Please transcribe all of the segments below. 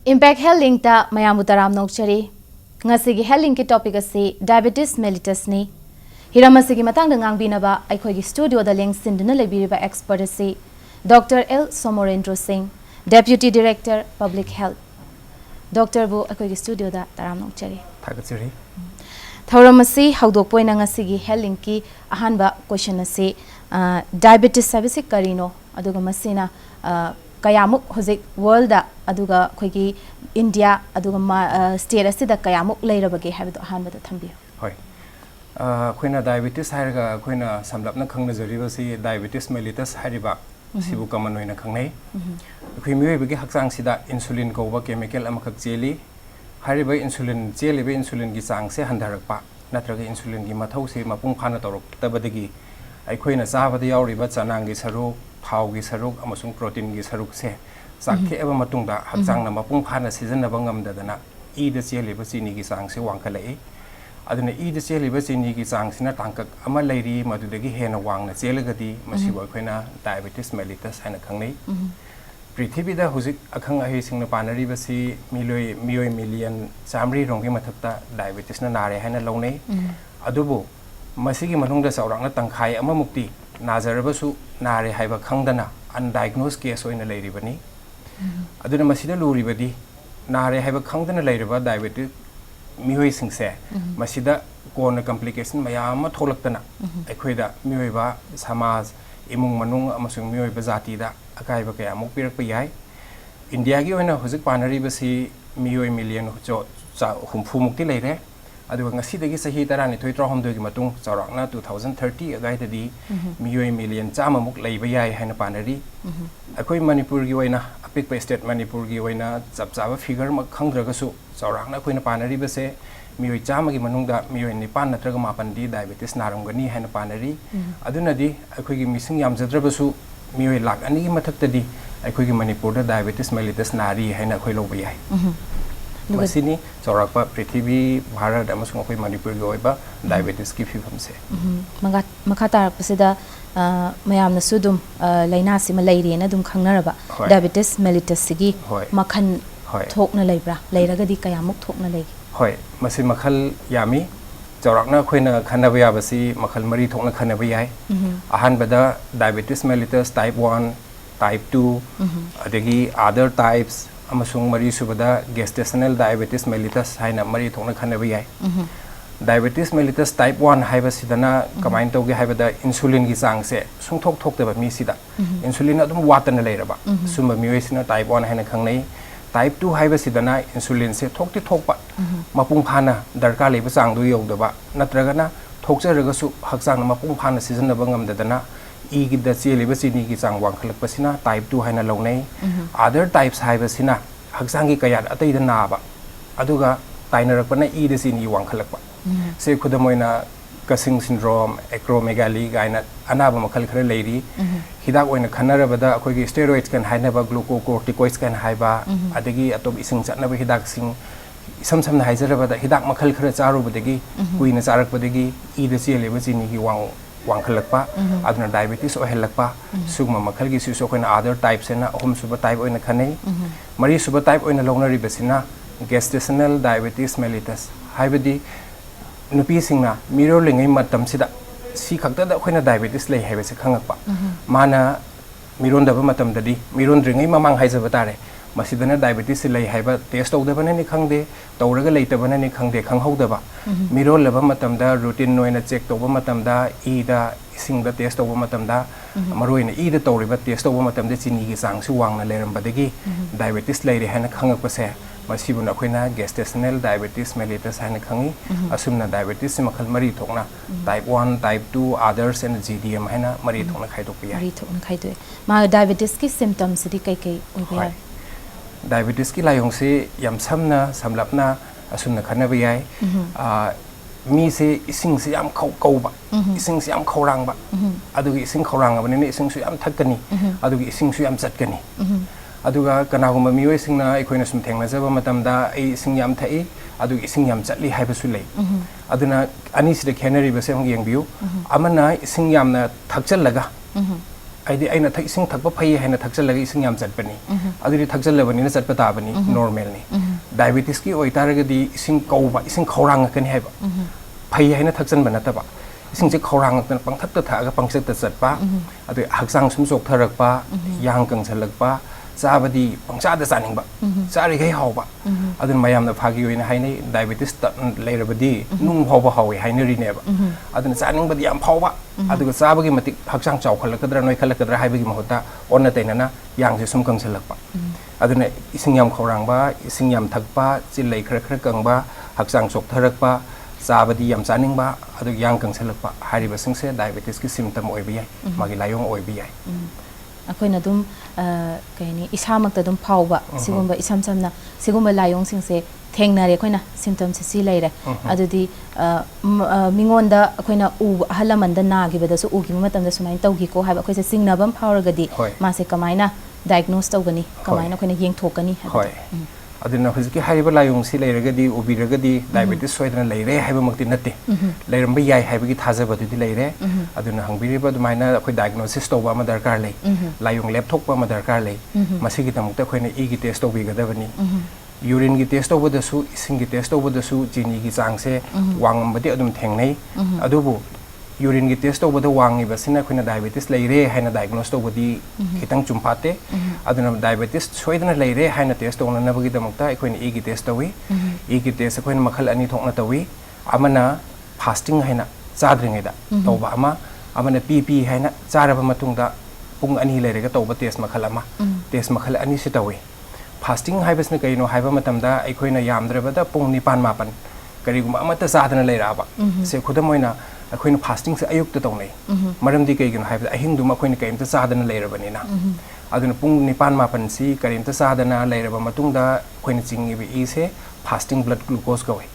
Impact Health Link ta mayamu taram nokchari. Ngasigi Health Link ki topic asi diabetes mellitus ni. Hiramasigi matang da ngangbinaba aikhoigi studio da link sinduna lebiriba expert asi Dr. L. Somorendro Singh, Deputy Director Public Health. Dr. Bu aikhoigi studio da taram nokchari. Thagatsiri. Thauramasi haudokpoina ngasigi Health Link ki ahanba question asi diabetes service karino aduga masina kayamuk hojik world da aduga khoigi India aduga state asida kayamuk leirabage habdo ahanbada thambi hoi khoina diabetes hairaga khoina samlapna khangna jariba si diabetes mellitus hariba sibu common hoina khangnei khoi miyoibagi hakchang sida insulin koba chemical amakhak cheli hariba insulin cheliba insulin gi chang se handarakpa natraga insulin gi mathau se mapung phana torok tabadagi ai khoina chabada yauriba chanang gi saruk thau gi saruk amasung protein gi saruk se sakhe eba matungda hakchang na mapung phana season ba ngamdadana e da cheliba chini gi chang se wangkhalai aduna e da cheliba chini gi chang sina tangkak ama leiri madudagi hena wangna chelagadi masibo khoina diabetes mellitus haina khangnei Prithibida hujik akhang ahi singna panari basi miloi million chamri rongi mathakta diabetes na nare haina launei adubu masigi manungda saurangna tangkhai ama mukti nazarabasu nare haiba khangdana undiagnosed case oina leiribani aduna masida luribadi nare haiba khangdana leiriba diabetes mihoi singse masida kona complication mayama tholaktana aikhoida mihoiba samaj imung manung amasung mihoiba jati da akaiba kaya muk pirak piyai India gi oina hujik panari basi miyoi million jo humfu mukti leire aduga ngasi dagi sahi tarani thoi trahom dogi matung charakna 2030 agai tadi miyoi million chama muk leiba yai haina panari akoi Manipur gi oina apik pa state Manipur gi oina chap chaba figure mak khangdraga su charakna koina panari base miyoi chama gi manungda miyoi nipan natraga mapan di diabetes naramgani haina panari aduna di akoi gi mising yamjadrabasu miyoi lak ani gi mathaktadi aikhoigi Manipur da diabetes mellitus nari haina khoi loba yai masini chorakpa prithibhi bharat amasung khoi Manipur gi oiba diabetes ki phifam se makata pasida mayamna sudum laina sima leire na dum khangnaraba diabetes mellitus sigi makhan thokna leibra leiragadi kayamuk thokna legi hoi masi makhal yami Chorakna khoina khanaba yabasi makhal mari thokna khanaba yai ahanbada diabetes mellitus type 1 type 2 adagi other types amasung mari subada gestational diabetes mellitus haina mari thokna khanaba yai diabetes mellitus type 1 haibasidana kamain toge haibada insulin gi changse sungthok thoktaba mi sida insulin adum watana leiraba sumba miwesina type 1 haina khangnei type 2 haibasidana insulin se thokti thokpa mapung phana darka leiba changdu yogdaba natragana thokjaragasu hakchang mapung phana seasonaba ngamdadana e gi da cheliba chini gi chang wangkhalakpasina type 2 haina launei other types haibasina hakchang gi kayat ataida naba aduga tainarakpana e da chini wangkhalakpa se khudamoina Cushing syndrome acromegaly gaina anaba makhal khara leiri hidak oina khanarabada akoigi steroids kan hainaba glucocorticoids kan haiba adagi atop ising chatnaba hidak sing samna haijarabada hidak makhal khara charubadagi kuina charakpadagi ida cheleba chini gi wangkhalakpa aduna diabetes ohelakpa sugma makhal gi siso koina other types na ahum suba type oina khanei mari suba type oina longnari basina gestational diabetes mellitus haibadi nupi singna miro lengai matam sida si khakta da khoina diabetes lei haibase khangakpa mana miron da matam dadi miron ringai mamang haijaba tare masidana diabetes lei haiba test tawdabana ni khangde tawraga leitabana ni khangde khanghaudaba miro laba matam da routine noina check tawba matam da e da ising da test tawba matam da maroina e da tawriba test tawba matam da chini gi chang su wangna lerambadagi diabetes leire hana khangakpa se masibuna khoina gestational diabetes mellitus haina khangi asumna diabetes makhal mari thokna type 1 type 2 others and GDM haina mari thokna khaidokpa ya mari thokna khaidoi ma diabetes ki symptoms di kai kai oiba diabetes ki layong se yam samna samlapna asumna khana ba yai mi se ising se yam kauba ising se yam khaurang ba adugi ising khaurang ba ne ising su yam thakani adugi ising su yam chatkani aduga kanaguma mioi singna ekhoi na sum thengna jaba matamda ei sing yam thai adugi sing yam chatli haibasu lei aduna ani sida khenari basem yengbiu amana sing yamna thakchal laga आइदि आइना थक इसिंग थकप फै हैना थकचलगा इसिंग याम चटपनि अदुदि थकचलबनिना Chatap ताबनि normal नि diabetes की ओइ तारगदि इसिंग कौबा इसिंग खौरांग कनि हैबा फै हैना थकचन बनतबा इसिंग जे खौरांग तन पंगथक थागा पंगसक चटपा अदु हक्सांग सुम सोकथरकपा यांग कंगसलकपा चाबदी पंगचाद चानिंगबा चारिगै हावबा अदुन मयामना फागी ओइना हाइनै डायबिटीज लेरबदी नुंग फावबा हावै हाइनरिनेबा अदुन चानिंगबदी याम फावबा अदुग चाबगी मतिक हक्सांग चावखलकद्रा नोइखलकद्रा हाइबगी महता ओन्ना तैनाना यांगसे सुम कंगसलकपा अदुन इसिंग याम खौरांगबा इसिंग याम थकपा चिल्लै खर खर कंगबा हक्सांग सोकथरकपा चाबदी याम चानिंगबा अदु यांग कंगसलकपा हारिबसिंगसे डायबिटीज की सिम्पटम ओइबि याय मागी लायोंग ओइबि याय अखोइना दुम कहिनि इसामक्ता दुम फावबा सिगुम्बा इसाम समना सिगुम्बा लायोंग सिंगसे थेंगनारे अखोइना सिम्पटम्स सी लैरे अदुदि मिंगोंदा अखोइना उ अहलमंदा नागिबदसु उगिबा मतमदा सुमाइन तौगिको हाइबा अखोइसे सिंगनाबम फावरगदि मासे कमाइना डायग्नोस तौगनी कमाइना अखोइना येंगथोकनी होय अदुना हुजिकी हाइबा लायोंग सी लैरगदि उबिरगदि डायबिटीज सोइदना लैरे हाइबा मक्ति नते लैरमबा याय हाइबगी थाजबदुदि लैरे अदुना हंगबिरिबा दुमाइना अखोइ डायग्नोसिस तौबा अमा दरकार लै लायोंग लेपथोकपा अमा दरकार लै मसिगी तमुक्ता अखोइना ईगी टेस्ट तौबिगदबनी यूरिन की टेस्ट तौबदसु इसिंग की टेस्ट तौबदसु चीनी की चांगसे वांगमबदि अदुम थेंगनै अदुबु यूरिन की टेस्ट तौबद वांगिबसिना अखोइना डायबिटीज लैरे हाइना डायग्नोस तौबदि खितंग चुमफाते अदुना डायबिटीज सोइदना लैरे हाइना टेस्ट तौननबगी दमक्ता अखोइना ईगी टेस्ट तौवी ईगी टेस्ट अखोइना मखल अनि थोकना तौवी अमना फास्टिंग हाइना चाद्रिङैदा तौबा अमा अमना पीपी हाइना चारबा मतुंगदा पुंग अनि लैरेगा तौबा टेस्ट मखल अनि से तौवी फास्टिंग हाइबसना कइनो हाइबा मतमदा अखोइना यामद्रबदा पुंग 9-10 करिगुमा अमता चादना लैराबा से खुदम ओइना अखोइना फास्टिंग से अयुक्त तौनै मरमदि कइगिनो हाइबदा अहिंगदुमा अखोइना कइमता चादना लैरबनिना अदुना पुंग 9-10 सी करिमता चादना लैरबा मतुंगदा अखोइना चिंगिबि ई से फास्टिंग ब्लड ग्लूकोज कवै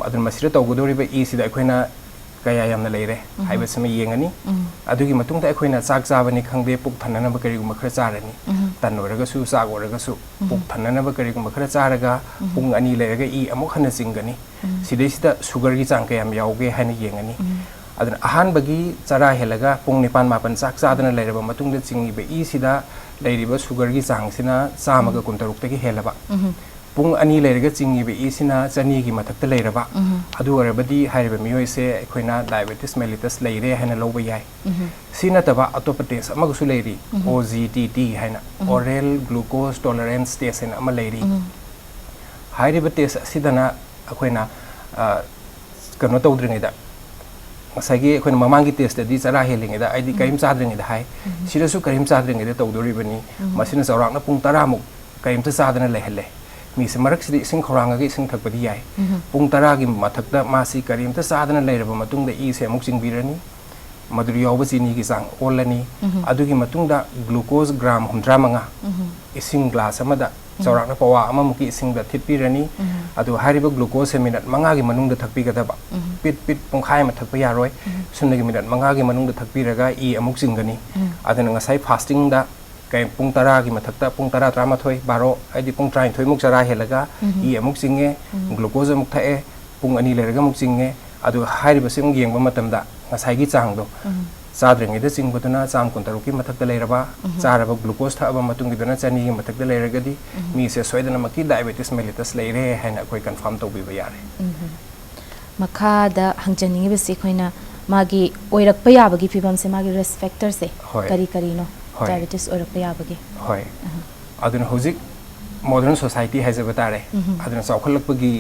अदुना मसिरा तौगदोरिबा ई सिदा अखोइना कया यामना लैरे हाइबसमा येंगनी अदुगी मतुंगदा अखोइना चाक चाबनी खंगदे पुक थननबा करिगुमा खरा चारनी तन ओरगसु चाक ओरगसु पुक थननबा करिगुमा खरा चारगा पुंग अनि लैरगा ई अमुक हन चिंगनी सिदैसिदा शुगर की चांग कयाम यावगे हाइना येंगनी अदुना अहानबगी चरा हेलगा पुंग 9-10 चाक चादना लैरबा मतुंगदा चिंगिबा ई सिदा लैरिबा शुगर की चांगसिना चामगा 16 तगी हेलबा पुंग अनि लैरगा चिंगिबा ई सिना चनी की मथक्ता लैरबा अदु ओरबदी हाइरबा मियोइसे अखोइना डायबिटीज मेलिटस लैरे हाइना लौबा याय सिनतबा अतोप टेस्ट अमगसु लैरि OGTT हाइना ओरल ग्लूकोज टॉलरेंस टेस्ट हाइना अमा लैरि हाइरबा टेस्ट सिदना अखोइना कनो तौद्रिङैदा ngsaigi akhoi mamangi test di chara helingeda aidi karim chadringeda hai sirasu karim chadringeda tawdoribani masina chawrakna pung 10 muk karim ta chadana lehelle mi se marak sidi sing khoranga gi sing thakpadi yai pung 10 gi mathakta masi karim ta chadana leiraba matungda i se amuk chingbirani maduri yawba chini gi sang olani adugi matungda glucose gram 135 ising glass amada chawrakna pawa amamuki ising da thitpirani adu hariba glucose minute manga gi manungda thakpigadaba pit pit pungkhai ma thakpa yaroi sunagi minute manga gi manungda thakpiraga i amuk chingani adana ngasai fasting da kai pung 10 gi mathakta pung 10 13 12 aidi pung 30 muk chara helaga i amuk chinge glucose amuk thae pung ani leraga muk chinge adu hariba sim yengba matamda ngasai gi changdo चाद्रिङै द चिंगबदुना चाम 16 की मथक्ता लैरबा चारबा glucose थाबा मतुंगिदुना चनी की मथक्ता लैरगदी मी से सोइदना मकी diabetes mellitus लैरे हैना कोई कंफर्म तौबिबा यारे मखादा हंजनिंग बेसी खोइना मागी ओइरकपा याबगी फिबम से मागी रिस्क फैक्टर से करी करी नो डायबिटीज ओइरकपा याबगी होय अदुना होजिक मॉडर्न सोसाइटी हैजे बतारे अदुना चौखलकपगी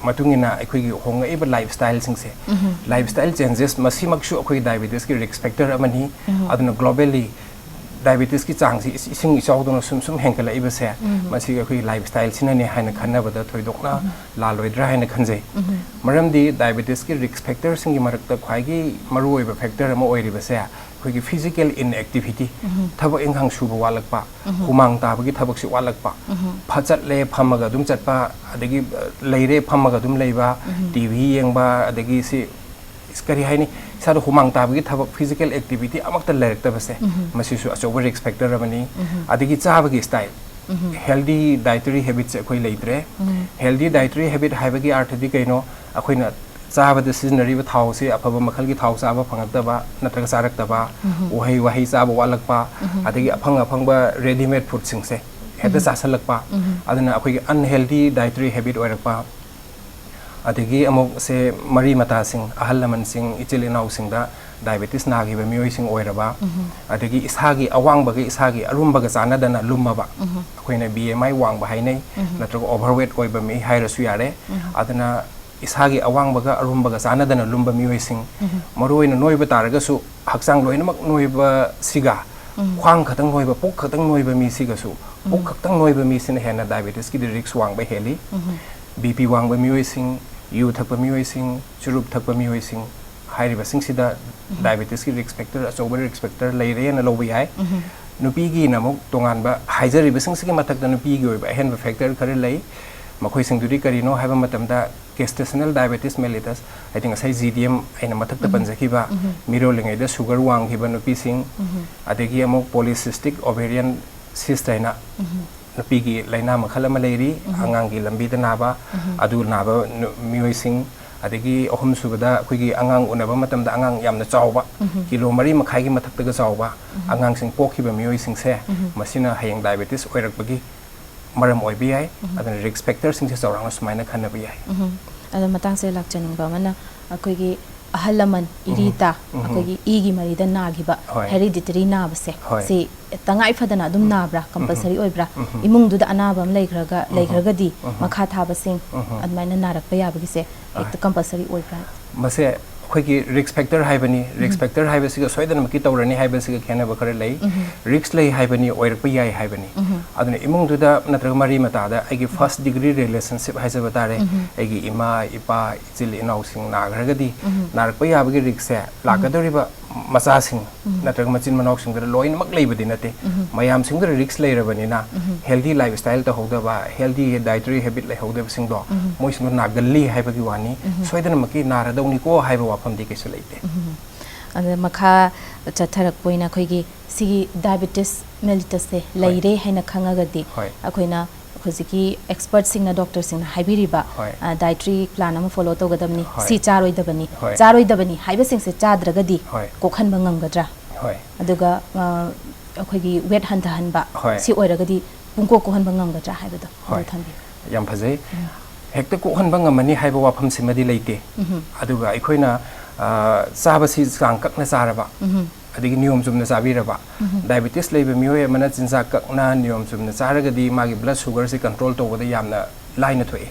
मतुंगिना अखोई होंगइबा लाइफस्टाइल सिंगसे लाइफस्टाइल चेंजेस मसीमक्सु अखोई डायबिटीज की रिस्क फैक्टर अमनी अदुना ग्लोबली डायबिटीज की चांगसी इसिंग इचाउदुना सुम हेंकलाइबा से मसी अखोई लाइफस्टाइल सिनने हाइना खन्नाबदा थोइदोकना लालोइद्रा हाइना खनजे मरमदी डायबिटीज की रिस्क फैक्टर सिंगी मरकता ख्वाइगी मरुओइबा फैक्टर अमा ओइरिबा से अखोई फिजिकल इनएक्टिविटी थबक इंगांग सुबा वालकपा हुमांग ताबगी थबक सि वालकपा फचतले फमगा दुम चटपा अदगी लैरे फमगा दुम लैबा टीवी येंबा अदगी सि इसकरी हाइनी सादो हुमांग ताबगी थबक फिजिकल एक्टिविटी अमक्ता लैरक्तबसे मसिसु अचौबा रिस्क फैक्टर अमनी अदगी चाबगी स्टाइल हेल्दी डाइटरी हैबिट्स अखोई लैत्रे हेल्दी डाइटरी हैबिट हाइबगी अर्थदि कैनो अखोइना चाबद सिजनरीब थाव से अफब मखल की थाव चाब फंगतबा नत्रग चारक्तबा वही वही चाब वालकपा अदगी अफंग अफंग रेडीमेड फूड सिंग से हेद चासलकपा अदना अखोई अनहेल्दी डाइटरी हैबिट ओरकपा अदगी अमुक से मरी मता सिंग अहल लमन सिंग इचिल इनाउ सिंगदा डायबिटीज नागिब मियोई सिंग ओइरबा अदगी इसागी अवांगबगे इसागी अरुमबगा चानादना लुमबा अखोइना BMI वांगबा हाइनै नत्रग ओवरवेट ओइबा मी हाइरसु यारे अदना इसागी अवांगबगा अरुमबगा चानादना लुमबा मियोई सिंग मरोइना नोइबा तारगसु हक्सांग लोइनमक नोइबा सिगा ख्वांग खतंग नोइबा पोक खतंग नोइबा मी सिगसु पोक खतंग नोइबा मी सिन हेना डायबिटीज की रिस्क वांगबा हेली BP वांगबा मियोई सिंग यू थकबा मियोई सिंग चुरुप थकबा मियोई सिंग हाइरिबा सिंगसिदा डायबिटीज की रिस्क फैक्टर अचौबा रिस्क फैक्टर लेरेना लोबा याय नुपीगी नमुक तोंगानबा हाइजरिबा सिंगसिगी मथक्ता नुपीगी ओइबा अहेनबा फैक्टर खरे लई मखोई सिंगदुरी करिनो हाइबा मतमदा gestational diabetes mellitus I think असै GDM आइना मथक्ता पंजखिबा मिरोलिंगैदा शुगर वांगखिबा नुपी सिंग अदगी अमुक पॉलीसिस्टिक ओवेरियन सिस्ट आइना नुपीगी लाइना मखल अमा लेरी आंगांगी लंबीदा नाबा अदु नाबा मियोई सिंग अदगी अहम सुबदा अखोइगी आंगांग उनबा मतमदा आंगांग यामना चावबा किलो 3 मखाइगी मथक्तगा चावबा आंगांग सिंग पोखिबा मियोई सिंग से मसिना हयंग डायबिटीज ओइरकबगी मरम ओइबि याय अदन रिस्क फैक्टर सिंग से चौरांग सुमाइना खनबि याय अदन मतंग से लाक्चनिंगबा मना अखोइगी अहल लमन इरिता अखोइगी इगी मरिदा नागिबा हेरिडिटरी नाबसे से तंगाई फदना दुम नाब्रा कंपलसरी ओइब्रा इमुंगदुदा अनाबम लेग्रगदी मखा थाबसिंग अदमाइना नारकपा याबगिसे एक कंपलसरी ओइब्रा मसे अखोइगी रिस्क फैक्टर हाइबनी रिस्क फैक्टर हाइबसिगा सोइदनमकी तौरनी हाइबसिगा खेनबा खरे लई रिस्क लई हाइबनी ओइरकपा याय हाइबनी अदन इमुंगदुदा नत्रग मरी मतादा आइगी फर्स्ट डिग्री रिलेशनशिप हाइजबा तारे आइगी इमा इपा इचिल इनाउ सिंग नागरगदी नारकपा याबगी रिस्क से लाकदोरिबा मचा सिंग नत्रग मचिन मनाउ सिंग लोइनमक लेबदी नते मयाम सिंग रिस्क लेरबनिना हेल्दी लाइफस्टाइल तहौदबा हेल्दी डाइटरी हैबिट लेहौदबा सिंगदो मोइसिंग नागल्ली हाइबगी वानी सोइदनमकी नारदौनिको हाइबा वाफमदी कैसे लेते अदे मखा चथरक पोइना खोइगी सिगी डायबिटीज मेलिटस से लेरे हैना खंगागदी अखोइना खुजिकी एक्सपर्ट सिंगना डॉक्टर सिंगना हाइबिरिबा डाइटरी प्लान अमा फॉलो तौगदबनी सी चारोइदबनी हाइबा सिंग से चाद्रगदी कोखनबा ngamgadra aduga अखोइगी वेट हंथहनबा सी ओइरगदी पुंको कोहनबा ngamgadra हाइबदो थंबी याम फजै हेक्ता कोहनबा ngamani हाइबा वाफम सिमदि लेते अदुगा अखोइना चाबसी सांककना चारबा अदगी नियम चुमना चाबीरबा डायबिटीज लेबे मियोय मना चिंजा ककना नियम चुमना चारगदी मागी ब्लड शुगर से कंट्रोल तोबदा यामना लाइन थोए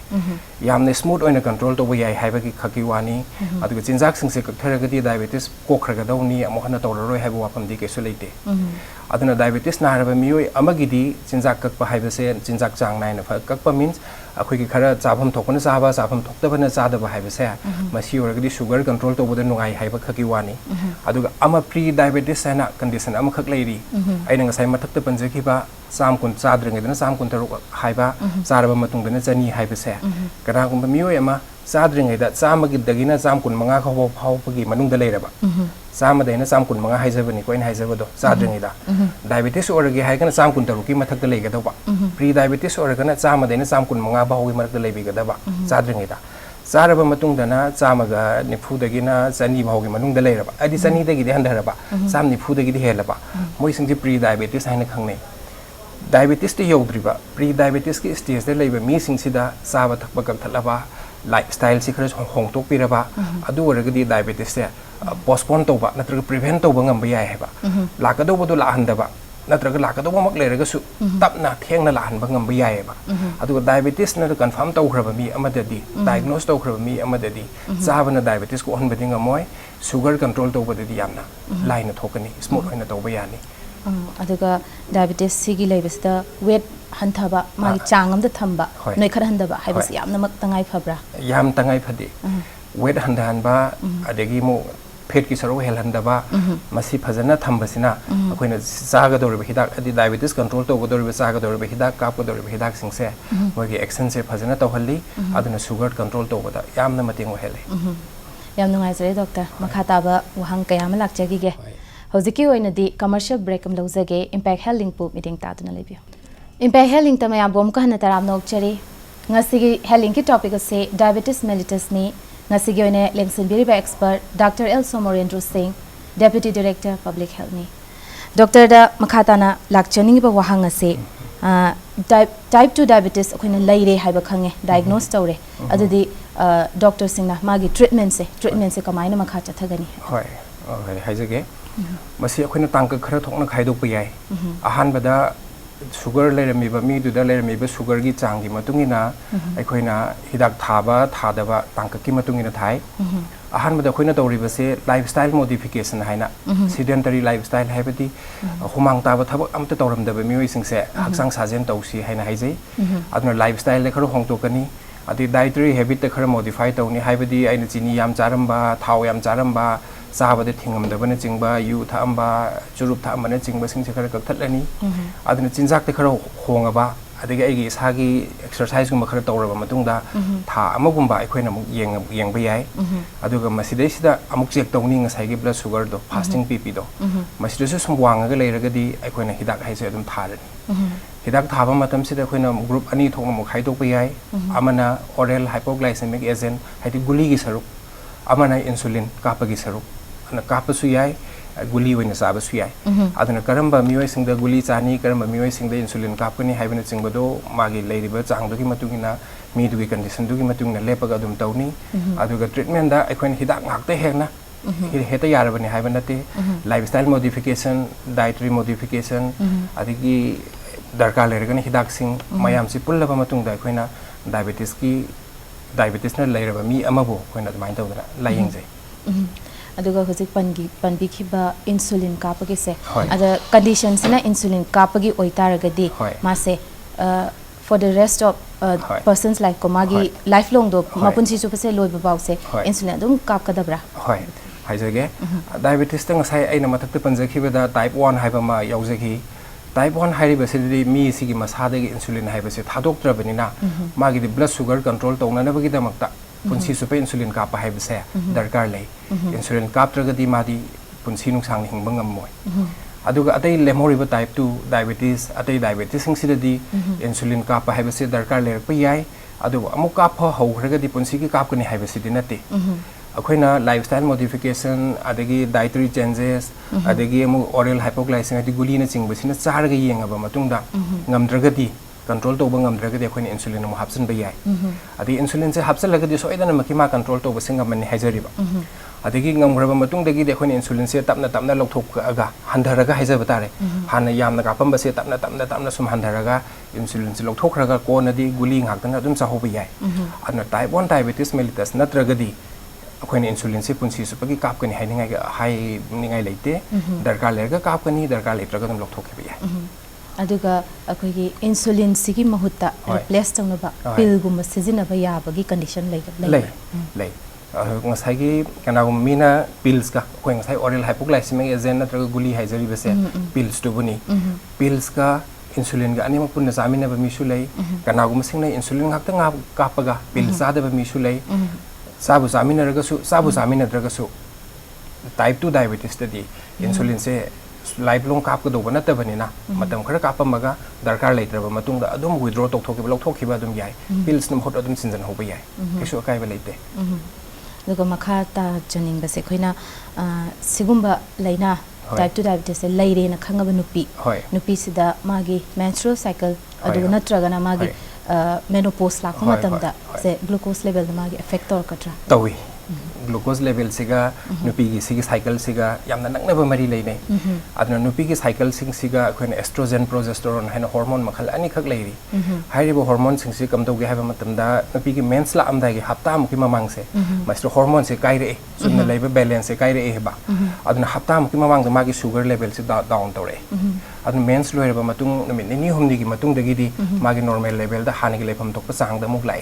यामना स्मूथ ओइना कंट्रोल तोबा याय हाइबगी खकी वानी अदुगा चिंजाक सिंसे कथरगदी डायबिटीज कोखरगदौनी अमोहना तौररोय हाइबा वाफमदी केसु लेते अदुना डायबिटीज नारबा मियोय अमगिदी चिंजाक ककपा हाइबसे चिंजाक चांग नायना ककपा मीन्स अखोइगी खरा चाफम थोकना चाबा चाफम थोक्तबना चादबा हाइबसे मसी ओरगदी शुगर कंट्रोल तोबदा नुगाई हाइबा खकी वानी अदुगा अमा प्री डायबिटीज हैना कंडीशन अमा खक लेरी आइना ngasai मथक्ता पंजखिबा चाम कुन चाद्रंगैदना चाम कुन तरुक हाइबा चारबा मतुंगदना चनी हाइबसे कनागुंबा मियोय अमा चाद्रंगैदा चामगिदगिना चाम कुन मंगा खबो फावपगी मनुंगदा लेरबा चामदैना चाम कुन मंगा हाइजबनी कोइन हाइजबदो चाद्रंगैदा डायबिटीज ओरगे हाइगना चाम कुन तरुकी मथक्ता लेगदबा प्री डायबिटीज ओरगना चामदैना चाम कुन मंगा बाहोगी मरकदा लेबिगदबा चाद्रंगैदा चारबा मतुंगदना चामगा निफुदगिना चनी बाहोगी मनुंगदा लेरबा अदि चनीदगिदि हंदरबा चाम निफुदगिदि हेलबा मोइसिंगदि प्री डायबिटीज हाइना खंगनै डायबिटीज ते यौद्रिबा प्री डायबिटीज की स्टेज दे लेबा मीसिंगसिदा चाबा थकबा ककथलबा लाइफस्टाइल से खरस होंगतोकपिरबा अदु ओरगदी डायबिटीज से पोस्टपोन तौबा नत्रग प्रिवेंट तौबा ngamba याय हेबा लाकदोबदो लाहंदबा नत्रग लाकदोबा मक लेरगसु तपना थेंगना लाहनबा ngamba याय हेबा अदु डायबिटीज न कंफर्म तौखरबा मी अमददी डायग्नोस तौखरबा मी अमददी चाबना डायबिटीज को हनबदि ngamoi शुगर कंट्रोल तौबदि यामना लाइन थोकनी स्मूथ होइना तौबा यानी अदुगा डायबिटीज सिगी लेबसदा वेट हंथबा मागी चांगमदा थंबा नोय खर हंदबा हाइबस यामना मक तंगाई फब्रा याम तंगाई फदि वेट हंदहनबा अदगी मो फेट की सरो हेलहंदबा मसी फजना थंबसिना अखोइना चागदोरबा हिदाक अदि डायबिटीज कंट्रोल तौगदोरबा चागदोरबा हिदाक कापगदोरबा हिदाक सिंगसे मोगी एक्शन से फजना तौहल्ली अदुना शुगर कंट्रोल तौबदा यामना मतेंग हेले याम नुंगाइजरे डॉक्टर मखा ताबा वहंग कयाम लाक्चगिगे हौजिकी ओइनदी कमर्शियल ब्रेक अम लौजगे इम्पैक्ट हेल्थ लिंक पु मीटिंग तादुना लेबियो इम्पैक्ट हेल्थ लिंक तमया बोम कहना तराम नोकचरी ngasi हेल्थ लिंक की टॉपिक से डायबिटीज मेलिटस नि ngasi gi oine lengsin biriba expert Dr. L. Somorendro Singh, Deputy Director Public Health ni. Dr. da makhatana lakchani ba wahang ase type 2 diabetes akhina laire haiba khange diagnose tawre adudi doctor singna magi treatment se kamaina makha chathagani hoi okay haijage masi akhina tangka khara thokna khaidok pa yai ahan bada sugar lerami ba mi du da lerami ba sugar gi changi matungina akhina hidak thaba thadaba tangka ki matungina thai ahan bada akhina tawri ba se lifestyle modification haina sedentary lifestyle haibati humang taba thabak amta tawram da ba mi sing se haksang sajen tawsi haina haijai adna lifestyle le kharo hongto kani adi dietary habit ta khara modify tawni haibadi aina chini yam charamba thau yam charamba चाबद थिंगमदबन चिंगबा यू थांबा चुरुप थांबन चिंगबा सिंग खरा कक्थलनी अदन चिंजाक खरा होंगबा अदगी आइगी सागी exercise गुम खरा तौरबा मतुंगदा था अमगुंबा अखोइना मुक येंगबा याय अदुगा मसिदैसिदा अमुक चेक तौनी ngसाइगी ब्लड शुगर दो फास्टिंग पीपी दो मसिदसु सम वांगगा लेरगदी अखोइना हिदाक हाइसे अदुम थारनी हिदाक थाबा मतमसिदा अखोइना ग्रुप अनि थोंग मुक खाइदोकबा याय अमना ओरल हाइपोग्लाइसेमिक एजेंट हाइदि गुलीगी सरुक अमना इंसुलिन कापगी सरुक कापसु याय गुली वैना चाबसु याय अदना करम्बा मियोय सिंगदा गुली चानी करम्बा मियोय सिंगदा इंसुलिन कापकनी हाइबना चिंगबदो मागी लेरिबा चांगदोगी मतुगिना मीदुगी कंडीशन दुगी मतुगिना लेपगा दुम तौनी अदुगा ट्रीटमेंट दा अखोइन हिदाक ngakte हेना हेता यारबनी हाइबा नते लाइफस्टाइल मॉडिफिकेशन डाइटरी मॉडिफिकेशन अदिगी दरकार लेरगनी हिदाक सिंग मयामसि पुल्लबा मतुंगदा अखोइना डायबिटीज ना लेरबा मी अमबो अखोइना दमाइन तौदना लायिंगजै aduga hojik panbi khiba insulin kapagi se ada conditions na insulin kapagi oitaragadi mase for the rest of persons like komagi lifelong do mapunsi chu pase loiba bause insulin dum kapkadabra hoi haijage diabetes tang sai aina mathak te panjakhiba da type 1 haiba ma yaujagi type 1 haiba se mi sigi masada gi insulin haiba se thadoktrabani na magi blood sugar control tongna na bagi damakta punsi super insulin kapa hai bse darkar lei insulin kaptragadi madi punsi nungsang hingbang amoy aduga atai lemoriba type 2 diabetes atai diabetes singsidadi insulin kapa hai bse darkar ler pa yai aduga amuk kap hogragadi punsi ki kap kani hai bse dinate akoina lifestyle modification adagi dietary changes adagi amu oral hypoglycemia adi guli na chingbasina charga yengaba matungda ngamdragadi control to bangam dragadi akoina insulin mo hapsan ba yai adi insulin se hapsan lagadi so idana makima control to basingam mani haijariba adagi ngamgraba matung dagi de akoina insulin se tapna lokthok aga handaraga haijaba tare hana yamna kapamba se tapna sum handaraga insulin se lokthokraga konadi guli ngakdana adum sahoba yai adna type 1 diabetes mellitus natragadi akoina insulin se punsi supagi kapkani hainingai hai ningai leite darkar lerga kapkani darkar letraga dum lokthokhiba yai aduga akoigi insulin sigi mahutta replace tawna pill gumba sijinaba yabagi condition lei ngasai kana mina pills ka koi ngasai oral hypoglycemic agent natraga guli haijari bese pills to buni pills ka insulin ga anima punna samina ba misu lei kana gum singna insulin ngakta nga kapaga pills ada ba misu lei sabu samina raga su type 2 diabetes tadi insulin se lifelong kap ko do bana ta banina matam khara kapamaga darkar leitraba matungda adum withdraw tokthokibba lokthokiba adum yai pills num hot adum sinjan hoba yai kesu akai ba leite daga makha ta janing ba se khoina sigumba leina type 2 diabetes se leire na khangaba nupi sida magi menstrual cycle adu natraga na magi menopause la khoma tamda se glucose level na magi affect tor katra tawi glucose level siga nupi gi sigi cycle siga yamna nakna ba mari leine adna nupi gi cycle sing siga khoina estrogen progesterone haina hormone makhal ani khak leiri hairibo hormone sing si kam tawge haba matamda nupi gi mens la amda gi hapta am ki mamang se master hormone se kaire sunna leiba balance se kaire heba adna hapta am ki mamang da magi sugar level se down tore adna mens loireba matung numit ni humni gi matung dagi di magi normal level da hani gi lefam tok pa sang da muk lai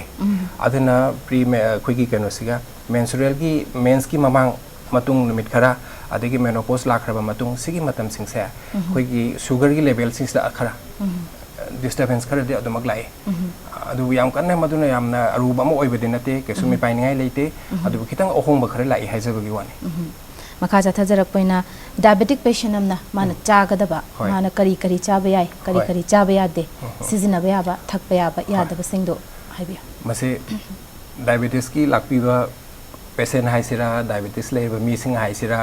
adna pre khoigi kano siga menstrual ki mens ki mamang matung numit khara adagi menopause lakraba matung sigi matam singse khoi gi sugar gi level sing da khara disturbance khara de adumak lai adu yam kanna maduna yamna aruba mo oibede nate kesu mi painingai leite adu khitang ohong ba khara lai haijaba gi wani makha jatha jarak paina diabetic patient amna mana chagadaba mana kari chaba yai kari chaba yade sizina ba yaba thakpa yaba yadaba singdo haibiya mase diabetes ki lakpiba patient haisira diabetes leba missing haisira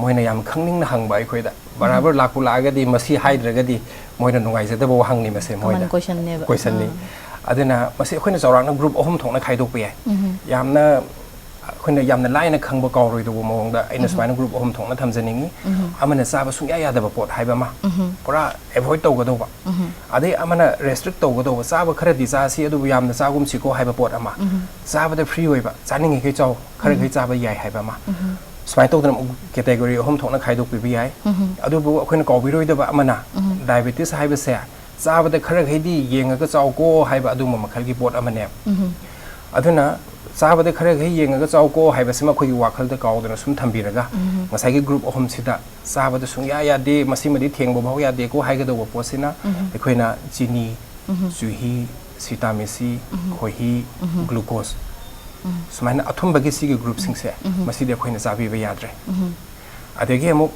moina yam khangning na hang bai khoida barabar lakpu lagadi masi haidragadi moina nungai jada bo hangni mase moina question ni aduna masi khoina chawrang group ahum thongna khaidok pe yamna khoina yamna laina khangba kawroi do mongda aina swaina group ahum thongna thamjaningi amana saba sungya yada ba pot haiba ma pura avoid tawgado ba ade amana restrict tawgado ba saba khara di sa si adu yamna sagum siko haiba pot ama saba da free oi ba chaningi ke chaw khara ke chaba yai haiba ma smai to dam category ahum thongna khaidok pi yai adu bu khoina kawbiroi da ba amana diabetes haiba se saba da khara hedi yenga ka chaw ko haiba adu ma makhal gi pot amane aduna saba da khara gai yenga ga chaw ko haiba sima khoi wakhal da kaw da sum thambiraga ngasai gi group ahum sida saba da sungya ya de masimadi thengbo bhaw ya de ko haiga do posina ekhoina chini suhi sitamesi khohi glucose sumaina athum bagi si gi group sing se masi de khoina sabi ba yadre adege amu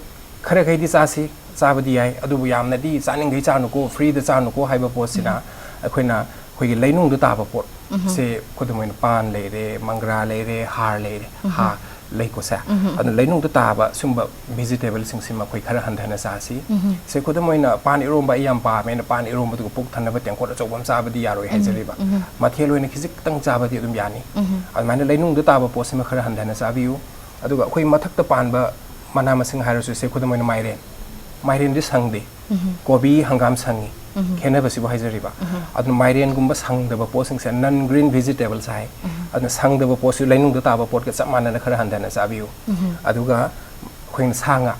khara gai di chasi saba di ai adu bu yamna di chaning gai chanu ko free da chanu ko haiba posina ekhoina khoi gi leinung da ta ba pot se kodumoin pan leire mangra leire har leire ha leiko sa adu leinung da ta ba sumba vegetable sing sima khoi khara handhana sa si se kodumoin pan iromba yam pa me pan iromba du puk thanna ba teng ko chobam sa ba di yaroi haijari ba mathel oina khijik tang cha ba di dum yani adu maina leinung da ta ba posima khara handhana sa biu adu ga khoi mathak ta pan ba mana masing harasu se kodumoin mairen di sangde kobi hangam sangi khena basi ba haijari ba adu mairen gumba sang da ba posing se non green vegetables hai adu sang da ba posu lainung da ta ba pot ka chamana na khara handana sabiu adu ga khoin sanga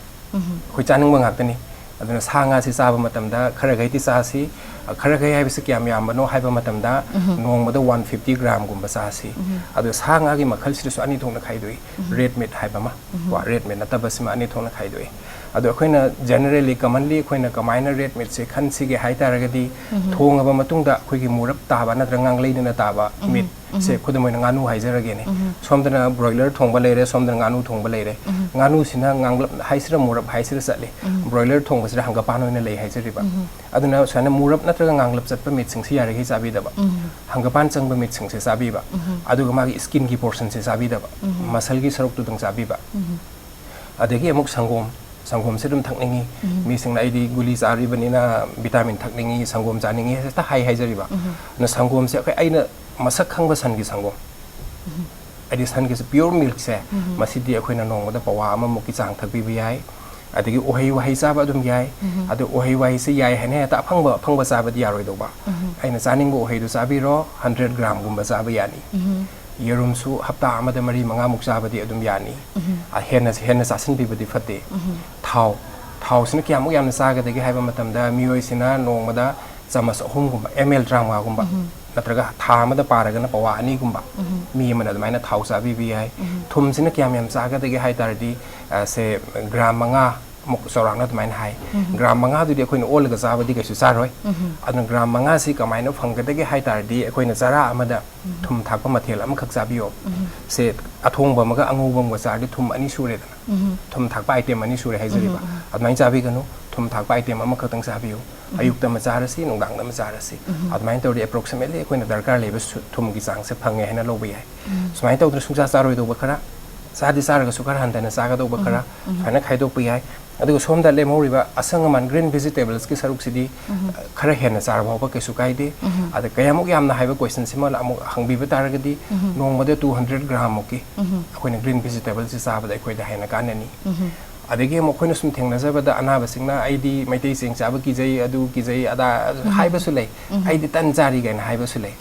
khoi chaning ba ngak tani adu sanga si saba matam da khara gai ti sa si khara gai hai bisi kyam yam bano hai ba matam da nong ma da 150 gram gumba sa si adu sanga gi makhal si su ani thong na khai doi red meat hai ba ma wa red meat na ta basima ani thong na khai doi adu khoina generally commonly khoina kamaina red meat se khan si ge hai taragadi thong aba matung da khoi gi murap ta ba na drangang leina na ta ba meat se khudamoi na nganu hai jarage ne somdana broiler thongba leire somdana nganu thongba leire nganu sina nganglap haisira murap haisira satle broiler thongba sira hanga pan oina lei haisiri ba aduna sana murap na traga nganglap chatpa meat sing si yarage sabi da ba hanga pan changba meat sing se sabi ba aduga magi skin gi portion se sabi da ba muscle gi saruk tu dang sabi ba adegi amuk sangom se dum thakningi mi sing na idi guli sari banina vitamin thakningi sangom janingi ta hai jari ba na sangom se kai aina masak khangba san gi sangom adi san gi pure milk se masidi akoina nong da pawa ama muki chang thakbi bi ai adigi ohai wahai sa ba dum yai adu ohai wahai se yai hane ta phangba sa ba di yaroi do ba aina chaning bo ohai du sa bi ro 100 gram gumba sa ba yani yerum su hapta amada mari manga muksa badi adum yani a henna sasin bi badi fatte thau sina kyamuk yamna saga degi haiba matam da mioi sina nongmada chamas ahum gumba ml drama gumba natraga tha amada paraga na pawa ani gumba mi amana admaina thau sa bi ai thum sina kyam yam saga degi hai tardi se gram manga muk sorang na admaina hai gram manga du de khoina ol ga sa badi kaisu saroi adun gram manga si kamaina phangga degi hai tardi khoina chara amada thum thakpa mathel am khak sabiyo se athongba maga angubam ga sardi thum ani sure dana thum thakpa item ani sure haijari ba admain chabi ganu thum thakpa item am khak tang sabiyo ayukta ma charasi nongdang na ma charasi admain tawdi approximately khoina darkar lebe thum gi chang se phange hena lobi hai sumai tawdra sungsa charoi do ba khara sadi saraga sukar handana saga do ba khara phana khaidok pi hai adugo somda lemoriba asangaman green vegetables ki saruk sidi khara hena char bhawa ke sukai de ada kayamuk yamna haiba question sima amuk hangbi ba taragadi nongmade 200 gram ki akoina green vegetables si saba da akoida hena kanani adege mo khoina sum thengna jaba da anaba singna aidi maitei sing chaba ki jai adu ki jai ada haiba su lei aidi tan jari gain haiba su lei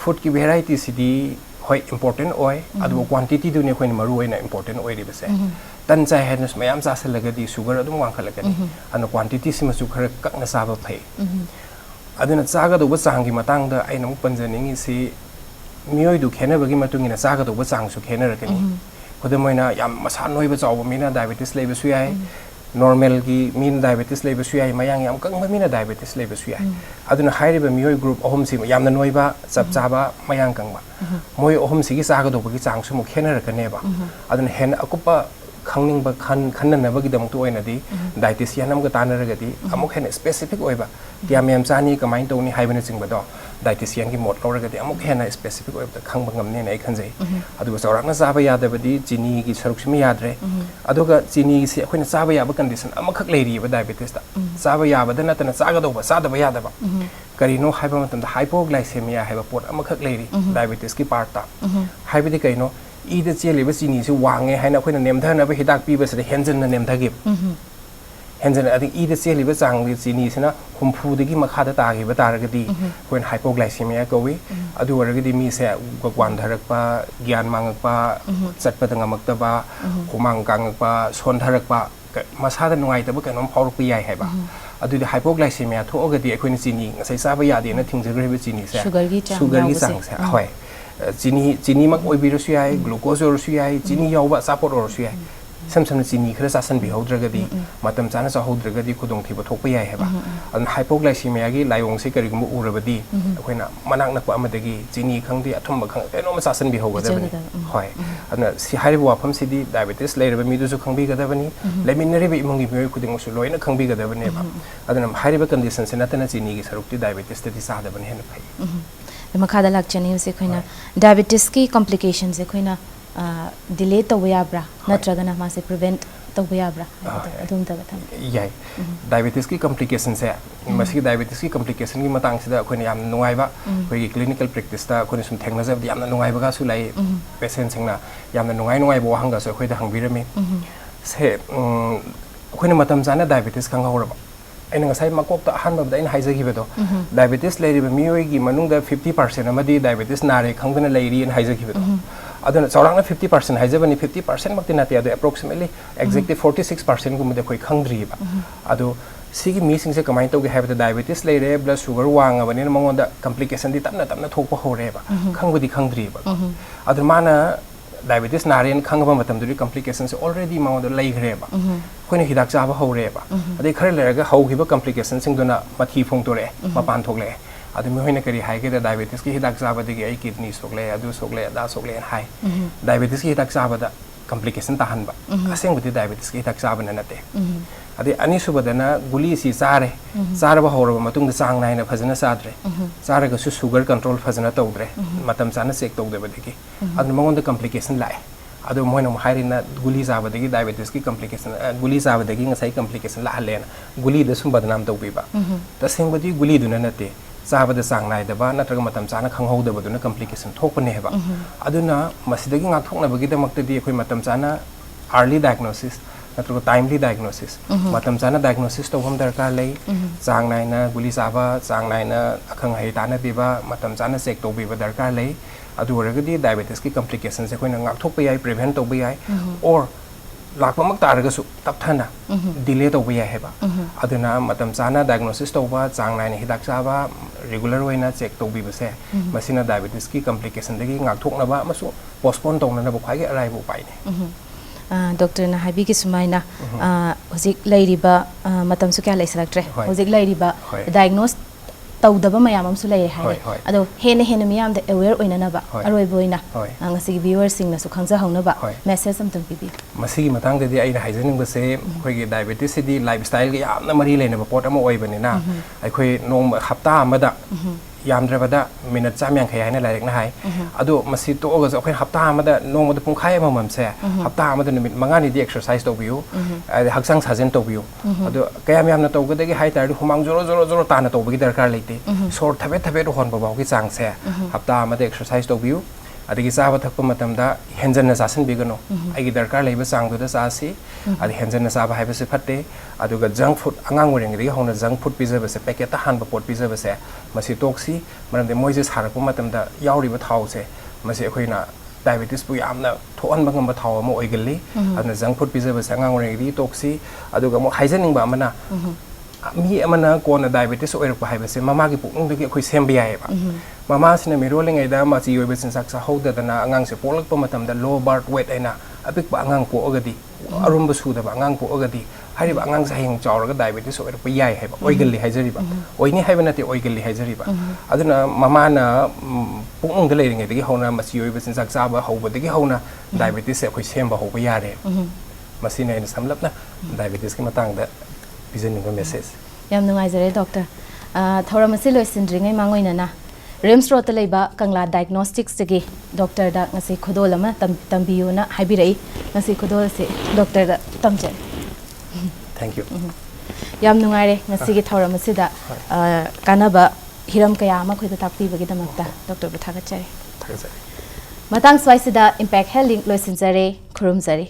food ki variety sidi hoi important oi adu quantity du ne khoina maru oina important oi ri base tan chai henus mayam sa salagadi sugar adum wang khalagani anu quantity sima su khara kakna saba phai aduna chaga do ba changi matang da aina mu panjaningi si mioi du khena bagi matungina chaga do ba chang su khena rakani khodemoina yam masa noi ba chaw mina diabetes leba su yai normal gi min diabetes leba su yai mayang yam kang ma mina diabetes leba su yai aduna hairiba mioi group ahom si yam na noi ba chap chaba mayang kang ba moi ahom si gi chaga do bagi chang su mu khena rakane ba aduna hen akupa khangning ba khanna na bagi dam to oina di dietitian am ga tanaragadi amuk hen specific oiba tiam yam chani kamain to ni haibana chingba do dietitian की mode लौरगदी अमुक हेना specific ओइब the खंग बंगम ने खनजे अदु चौराकना चाबा यादबदी चीनी की सरुक्सिम याद्रे अदुगा चीनी से अखोइना चाबा याबा condition अमखक लेरिबा diabetes दा चाबा याबदा नतना चागदोबा चादबा यादबा करिनो हाइबा मतंदा hypoglycaemia हाइबा pot अमखक लेरी diabetes की पार्ट ता हाइबदी कइनो ईद चेलिबा चीनी से वांगे हाइना अखोइना नेमधनबा हिदाक पीबसदे हेंजन नेमधगिब हेंजन अदि ईद चेलिबा चांग चीनी सेना हुमफुदगी मखादा तागिबा तारगदी कोइन हाइपोग्लाइसेमिया कवी अदु वरगदी मी से ग्वानधरकपा ज्ञान मांगकपा चटपा तंगमक्तबा हुमांग कांगकपा सोनधरकपा मसादा नुंगाइतबा कनोम फावरकपा याय हाइबा अदु हाइपोग्लाइसेमिया थोगदी अखोइन चीनी ngसai चाबा यादेना थिंगजग्रेबा चीनी से शुगर की चांग से होय चीनी मक ओइबिरसु याय ग्लूकोज ओरसु याय चीनी यावबा चापोट ओरसु याय सम चीनी खर चासन बिहौद्रगदी मतम चाना चाहौद्रगदी खुदोंथिबा थोकपा याय हेबा अन हाइपोग्लाइसेमिया की लायोंग से करिगुम उरबदी अखोइना मनाक नकपा अमदगी चीनी खंगदी अथुम खंग केनो चासन बिहौगदबनी होय अन सि हाइबा वाफम सिदी डायबिटीज लेरबा मिदुसु खंगबिगदबनी लेमिनरिबा इमुंगी मियोय खुदिंगसु लोइना खंगबिगदबनी बा अदन हाइबा कंडीशन से नतना चीनी की सरुक्ति डायबिटीज तदि सादबनी हेन फै मखादा लाक्चनी से खोइना डायबिटीज की कॉम्प्लिकेशन से खोइना डिले तब याब्रा नत्रगना मासे प्रिवेंट तब याब्रा अदुम तब थम याय डायबिटीज की कॉम्प्लिकेशन से मसी डायबिटीज की कॉम्प्लिकेशन की मतंग से अखोइन याम नुंगाइबा कोई क्लिनिकल प्रैक्टिस ता अखोइन सुम थेंगनाजब याम नुंगाइबा का सुलाई पेशेंट सिंगना याम नुंगाइबो हंगा सो अखोइदा हंगबिरमी से अखोइन मतम जाना diabetes खंगहौरबा अैन ngसai makok ta ahanbam da in haijagibedo diabetes leiriba miyoi gi manungda 50% amadi diabetes nare khangdana leiri in haijagibedo aduna chaurangna 50% haijabani 50% makti nati adu approximately exactly 46% gumde khoi khangdriba adu sigi mi singse kamai toge habda diabetes leire blood sugar wanga bani mangonda complication di tamna thokpa horeba khangbudi khangdriba adu mana diabetes narian khangba matam duri complications already maud leighreba koina hidak chaba horeba ade khare leraga haugiba complications singduna mathi phongtore mapan thokle adu mi hoina kari haige da diabetes ki hidak chaba digi ai kidney sokle adu sokle da sokle hai diabetes ki hidak chaba da complication ta hanba asengudi diabetes ki hidak chaba na nate ade ani subadana guli si chare charaba horaba matung da chang naina phajana sadre charaga su sugar control phajana tawdre matam chana check tawdeba digi adu mangonda complication lai adu moina hairina guli jaba digi diabetes ki complication guli jaba digi ngasai complication la halena guli da sum badnam tawbiba tasengbadi guli duna nate chaba da chang naidaba natraga matam chana khanghodaba duna complication thokpane heba aduna masidagi ngak thokna bagi damakta di khoi matam chana early diagnosis natraga timely diagnosis matam chana diagnosis tawham darkar lei chang naina guli jaba chang naina akhang hai tana biba matam chana check tawbiba darkar lei adu waragadi diabetes ki complications se koina ngak thokpa yai prevent tawba yai or lakpa mak taraga su tapthana delay tawba yai heba aduna matam chana diagnosis tawba chang naina hidak chaba regular waina check tawbiba se masina diabetes ki complication dagi ngak thokna ba masu postpone tawna na ba khwai ge arai bu pai ne doctor ना हाइबी की सुमाइना होजिक लाइरिबा मतम सु क्या लाइसलक्ट्रे होजिक लाइरिबा diagnose तौदबा मयाम अमसु लाइ हाय अदो हेन हेन मियाम द अवेयर ओइनानबा अरोय बोइना ngasi viewer sing na su khangja haunaba message am tum pibi masigi matang de ai haijening ba se khoi ge diabetes di lifestyle ge yamna mari leina ba pot ama oibani na ai khoi nom hafta amada yamdrabada minute chamyang khai haina lairek na hai adu masi to oga so khoi hafta amada nomada pungkhai ama mamse hafta amada numit mangani di exercise to biu haksang sajen to biu adu kayam yamna to ga de ge hai tar humang joro tana to bi darkar leite sor thabe ro hon ba ba gi chang se hafta amada exercise to biu adigi chaba thakpa matamda henjan na sasan bigano agi darkar leiba changdu da chasi adi henjan na chaba haiba se phatte aduga junk food angang wereng ri hona junk food pizza se packet ta han ba pot pizza se masi toksi maramde moise sarakpa matamda yauri ba thau se masi akhoina diabetes bu yamna thoan bangam ba thau ma oigalli adna junk food pizza se angang wereng ri toksi aduga mo haijening ba amana mi amana kona diabetes oirakpa haiba se mama gi pukung de khoi sem bi ai ba mama sina mi rolling ai da ma chi oibe sin sak sa hoda da na angang se polak pa matam da low birth weight aina apik pa angang po agadi arum ba su da ba angang po agadi hari ba angang sa hing chawra ga diabetes oirakpa yai hai ba oigalli haijari ba oini haiba nati oigalli haijari ba aduna mama na pukung da leiring ai de hona ma chi oibe sin sak sa ba hoba de hona diabetes se khoi sem ba hoba yare masina ina samlapna diabetes ki matang da presenting a message yam nungai jare doctor thora masi loisindringai mangoina na Rims Road เลยบะกังลา diagnostics จะกี่ด็อกเตอร์ดักงสิขดลมาตัมบิวนะให้บิเลยงสิขดลสิด็อกเตอร์ดักตัมเจ thank you ยามนุ่งไงเลยงสิกิทาวรามัสิดาการนับฮิรัมกายามาคุยตักปีบกิตามักตาด็อกเตอร์บุทากเจมาตั้งสวายสิดา impact health link ลอยสินเจริครุมเจริ